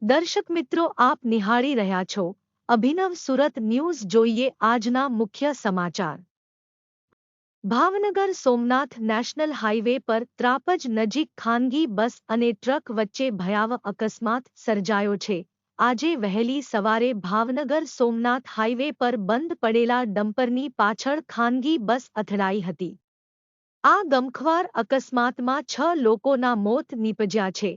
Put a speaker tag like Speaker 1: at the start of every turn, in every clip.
Speaker 1: દર્શક મિત્રો, આપ નિહાળી રહ્યા છો અભિનવ સુરત ન્યૂઝ. જોઈએ આજના મુખ્ય સમાચાર. ભાવનગર સોમનાથ નેશનલ હાઈવે પર ત્રાપજ નજીક ખાનગી બસ અને ટ્રક વચ્ચે ભયાવહ અકસ્માત સર્જાયો છે. આજે વહેલી સવારે ભાવનગર સોમનાથ હાઈવે પર બંધ પડેલા ડમ્પરની પાછળ ખાનગી બસ અથડાઈ હતી. આ ગમખ્વાર અકસ્માતમાં 6 લોકોના મોત નીપજ્યા છે,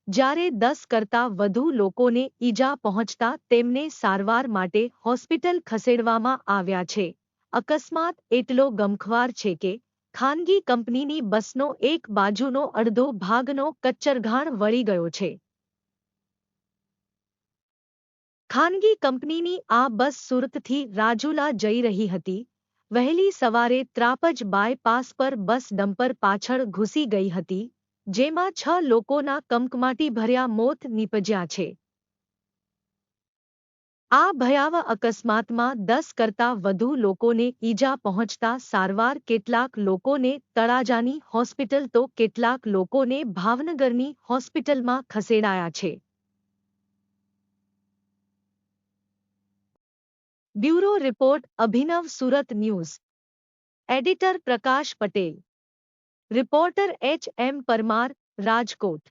Speaker 1: જ્યારે 10 કરતાં વધુ લોકોને ઈજા પહોંચતા તેમને સારવાર માટે હોસ્પિટલ ખસેડવામાં આવ્યા છે. અકસ્માત એટલો ગમખ્વાર છે કે ખાનગી કંપનીની બસનો એક બાજુનો અડધો ભાગનો કચ્ચરઘાણ વળી ગયો છે. ખાનગી કંપનીની આ બસ સુરતથી રાજુલા જઈ રહી હતી. વહેલી સવારે ત્રાપજ બાયપાસ પર બસ ડમ્પર પાછળ ઘૂસી ગઈ હતી, જેમાં 6 લોકોના કમકમાટીભર્યા મોત નીપજ્યા છે. આ ભયાવહ અકસ્માતમાં 10 કરતાં વધુ લોકોને ઈજા પહોંચતા સારવાર, કેટલાક લોકોને તળાજાની હોસ્પિટલ તો કેટલાક લોકોને ભાવનગરની હોસ્પિટલમાં ખસેડાયા છે. Bureau report, Abhinav Surat news. Editor Prakash Patel. Reporter H. M. Parmar, Rajkot.